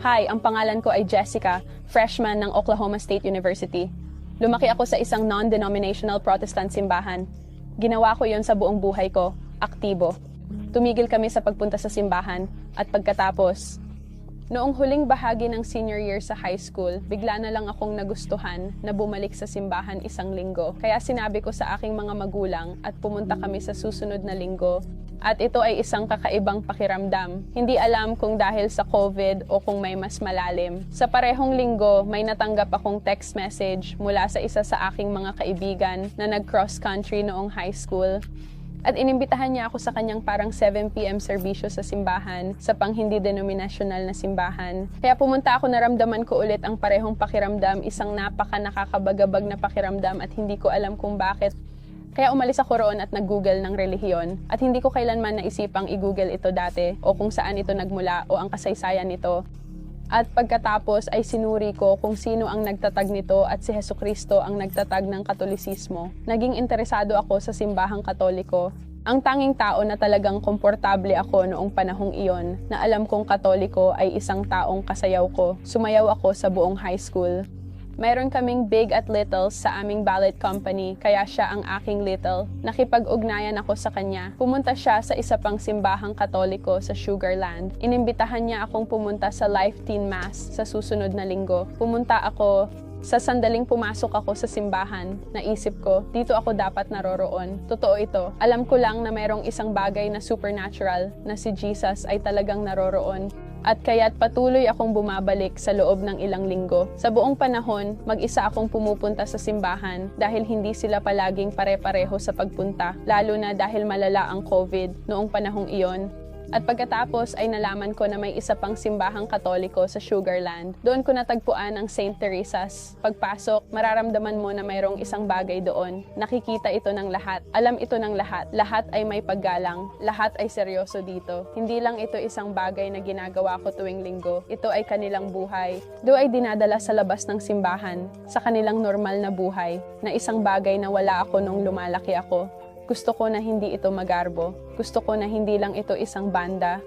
Hi, ang pangalan ko ay Jessica, freshman ng Oklahoma State University. Lumaki ako sa isang non-denominational Protestant simbahan. Ginawa ko yon sa buong buhay ko, aktibo. Tumigil kami sa pagpunta sa simbahan at pagkatapos, noong huling bahagi ng senior year sa high school, bigla na lang akong nagustuhan na bumalik sa simbahan isang linggo. Kaya sinabi ko sa aking mga magulang at pumunta kami sa susunod na linggo. At ito ay isang kakaibang pakiramdam. Hindi alam kung dahil sa COVID o kung may mas malalim. Sa parehong linggo, may natanggap akong text message mula sa isa sa aking mga kaibigan na nag-cross country noong high school. At inimbitahan niya ako sa kanyang parang 7 p.m. serbisyo sa simbahan, sa pang hindi denominational na simbahan. Kaya pumunta ako, naramdaman ko ulit ang parehong pakiramdam, isang nakakabagabag na pakiramdam at hindi ko alam kung bakit. Kaya umalis ako roon at nag-google ng relihiyon at hindi ko kailanman naisipang i-google ito dati o kung saan ito nagmula o ang kasaysayan nito. At pagkatapos ay sinuri ko kung sino ang nagtatag nito at si Jesucristo ang nagtatag ng Katolisismo. Naging interesado ako sa simbahang Katoliko. Ang tanging tao na talagang komportable ako noong panahong iyon na alam kong Katoliko ay isang taong kasayaw ko. Sumayaw ako sa buong high school. Mayroon kaming big at little sa aming ballet company, kaya siya ang aking little. Nakipag-ugnayan ako sa kanya. Pumunta siya sa isa pang simbahang Katoliko sa Sugarland. Inimbitahan niya akong pumunta sa Life Teen Mass sa susunod na linggo. Pumunta ako. Sa sandaling pumasok ako sa simbahan, naisip ko, dito ako dapat naroroon. Totoo ito. Alam ko lang na mayroong isang bagay na supernatural na si Jesus ay talagang naroroon. At kaya't patuloy akong bumabalik sa loob ng ilang linggo. Sa buong panahon, mag-isa akong pumupunta sa simbahan dahil hindi sila palaging pare-pareho sa pagpunta, lalo na dahil malala ang COVID noong panahong iyon. At pagkatapos ay nalaman ko na may isa pang simbahang Katoliko sa Sugarland. Doon ko natagpuan ang St. Teresa's. Pagpasok, mararamdaman mo na mayroong isang bagay doon. Nakikita ito ng lahat. Alam ito ng lahat. Lahat ay may paggalang. Lahat ay seryoso dito. Hindi lang ito isang bagay na ginagawa ko tuwing linggo. Ito ay kanilang buhay. Doon ay dinadala sa labas ng simbahan, sa kanilang normal na buhay, na isang bagay na wala ako nung lumalaki ako. Gusto ko na hindi ito magarbo. Gusto ko na hindi lang ito isang banda.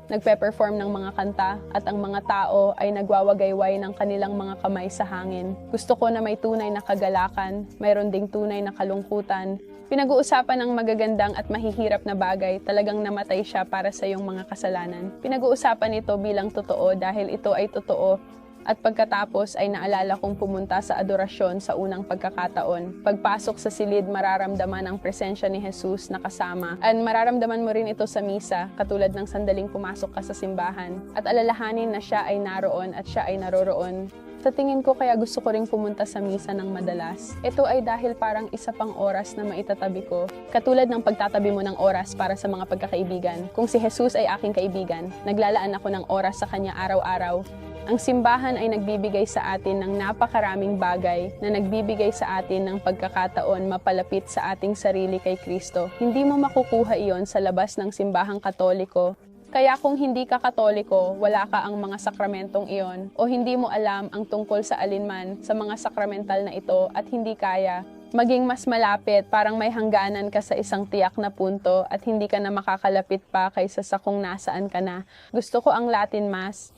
Nagpe-perform ng mga kanta at ang mga tao ay nagwawagayway ng kanilang mga kamay sa hangin. Gusto ko na may tunay na kagalakan, mayroon ding tunay na kalungkutan. Pinag-uusapan ng magagandang at mahihirap na bagay, talagang namatay siya para sa iyong mga kasalanan. Pinag-uusapan ito bilang totoo dahil ito ay totoo. At pagkatapos ay naalala kong pumunta sa adorasyon sa unang pagkakataon. Pagpasok sa silid, mararamdaman ang presensya ni Jesus na kasama. At mararamdaman mo rin ito sa misa, katulad ng sandaling pumasok ka sa simbahan. At alalahanin na siya ay naroon at siya ay naroroon. Sa tingin ko kaya gusto ko ring pumunta sa misa ng madalas. Ito ay dahil parang isa pang oras na maitatabi ko. Katulad ng pagtatabi mo ng oras para sa mga pagkakaibigan. Kung si Jesus ay aking kaibigan, naglalaan ako ng oras sa kanya araw-araw. Ang simbahan ay nagbibigay sa atin ng napakaraming bagay na nagbibigay sa atin ng pagkakataon mapalapit sa ating sarili kay Kristo. Hindi mo makukuha iyon sa labas ng simbahang Katoliko. Kaya kung hindi ka Katoliko, wala ka ang mga sakramentong iyon o hindi mo alam ang tungkol sa alinman sa mga sakramental na ito at hindi kaya maging mas malapit, parang may hangganan ka sa isang tiyak na punto at hindi ka na makakalapit pa kaysa sa kung nasaan ka na. Gusto ko ang Latin Mass.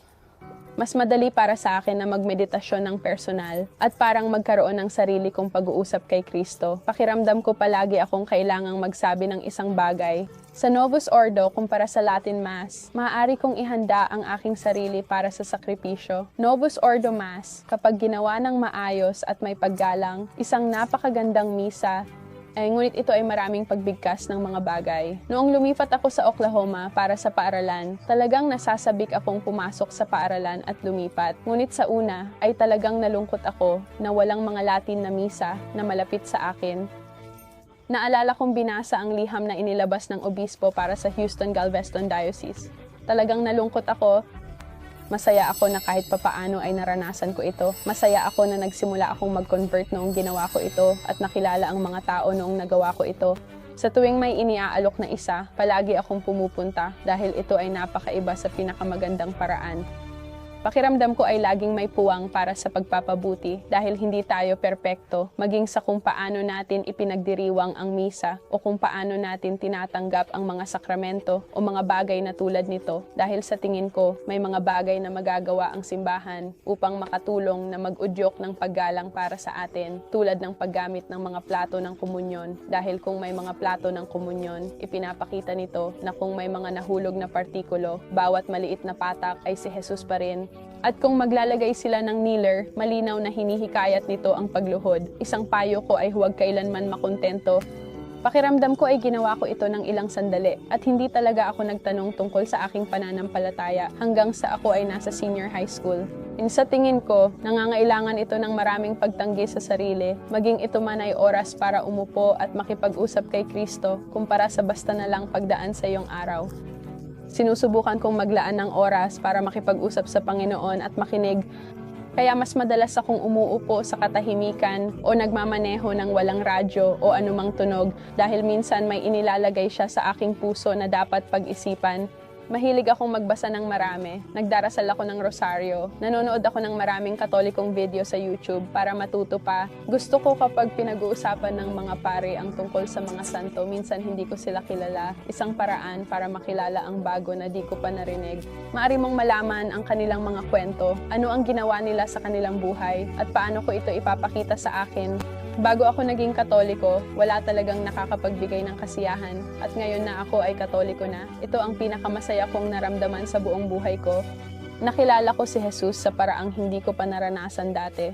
Mas madali para sa akin na magmeditasyon ng personal at parang magkaroon ng sarili kong pag-uusap kay Kristo. Pakiramdam ko palagi akong kailangang magsabi ng isang bagay. Sa Novus Ordo, kumpara sa Latin Mass, maaari kong ihanda ang aking sarili para sa sakripisyo. Novus Ordo Mass, kapag ginawa ng maayos at may paggalang, isang napakagandang misa, ngunit ito ay maraming pagbigkas ng mga bagay. Noong lumipat ako sa Oklahoma para sa paaralan, talagang nasasabik akong pumasok sa paaralan at lumipat. Ngunit sa una ay talagang nalungkot ako na walang mga Latin na misa na malapit sa akin. Naalala kong binasa ang liham na inilabas ng obispo para sa Houston Galveston Diocese. Talagang nalungkot ako. Masaya ako na kahit papaano ay naranasan ko ito. Masaya ako na nagsimula akong mag-convert noong ginawa ko ito at nakilala ang mga tao noong nagawa ko ito. Sa tuwing may iniaalok na isa, palagi akong pumupunta dahil ito ay napakaiba sa pinakamagandang paraan. Pakiramdam ko ay laging may puwang para sa pagpapabuti dahil hindi tayo perpekto, maging sa kung paano natin ipinagdiriwang ang misa o kung paano natin tinatanggap ang mga sakramento o mga bagay na tulad nito dahil sa tingin ko may mga bagay na magagawa ang simbahan upang makatulong na mag-udyok ng paggalang para sa atin tulad ng paggamit ng mga plato ng komunyon dahil kung may mga plato ng komunyon, ipinapakita nito na kung may mga nahulog na partikulo, bawat maliit na patak ay si Jesus pa rin. At kung maglalagay sila ng kneeler, malinaw na hinihikayat nito ang pagluhod. Isang payo ko ay huwag kailanman makontento. Pakiramdam ko ay ginawa ko ito ng ilang sandali at hindi talaga ako nagtanong tungkol sa aking pananampalataya hanggang sa ako ay nasa senior high school. Sa tingin ko, nangangailangan ito ng maraming pagtanggi sa sarili, maging ito man ay oras para umupo at makipag-usap kay Kristo kumpara sa basta na lang pagdaan sa iyong araw. Sinusubukan kong maglaan ng oras para makipag-usap sa Panginoon at makinig, kaya mas madalas akong umuupo sa katahimikan o nagmamaneho ng walang radyo o anumang tunog dahil minsan may inilalagay siya sa aking puso na dapat pag-isipan. Mahilig akong magbasa ng marami, nagdarasal ako ng rosaryo, nanonood ako ng maraming katolikong video sa YouTube para matuto pa. Gusto ko kapag pinag-uusapan ng mga pare ang tungkol sa mga santo, minsan hindi ko sila kilala. Isang paraan para makilala ang bago na di ko pa narinig. Maari mong malaman ang kanilang mga kwento, ano ang ginawa nila sa kanilang buhay, at paano ko ito ipapakita sa akin. Bago ako naging Katoliko, wala talagang nakakapagbigay ng kasiyahan. At ngayon na ako ay Katoliko na, ito ang pinakamasaya kong naramdaman sa buong buhay ko. Nakilala ko si Jesus sa paraang hindi ko pa naranasan dati.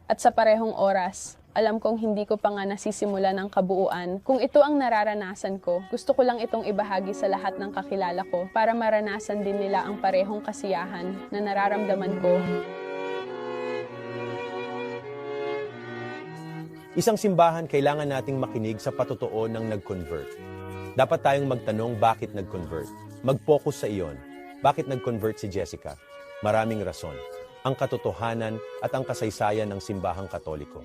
At sa parehong oras, alam kong hindi ko pa nga nasisimula ng kabuuan. Kung ito ang nararanasan ko, gusto ko lang itong ibahagi sa lahat ng kakilala ko para maranasan din nila ang parehong kasiyahan na nararamdaman ko. Isang simbahan, kailangan nating makinig sa patotoo ng nag-convert. Dapat tayong magtanong bakit nag-convert. Mag-focus sa iyon. Bakit nag-convert si Jessica? Maraming rason. Ang katotohanan at ang kasaysayan ng simbahang Katoliko.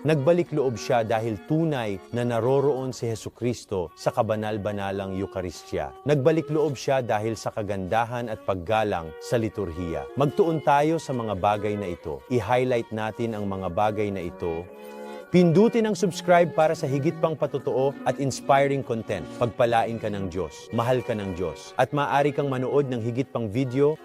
Nagbalik loob siya dahil tunay na naroroon si Hesukristo sa kabanal-banalang Eukaristya. Nagbalik loob siya dahil sa kagandahan at paggalang sa liturhiya. Magtuon tayo sa mga bagay na ito. I-highlight natin ang mga bagay na ito. Pindutin ang subscribe para sa higit pang patotoo at inspiring content. Pagpalain ka ng Diyos, mahal ka ng Diyos, at maaari kang manood ng higit pang video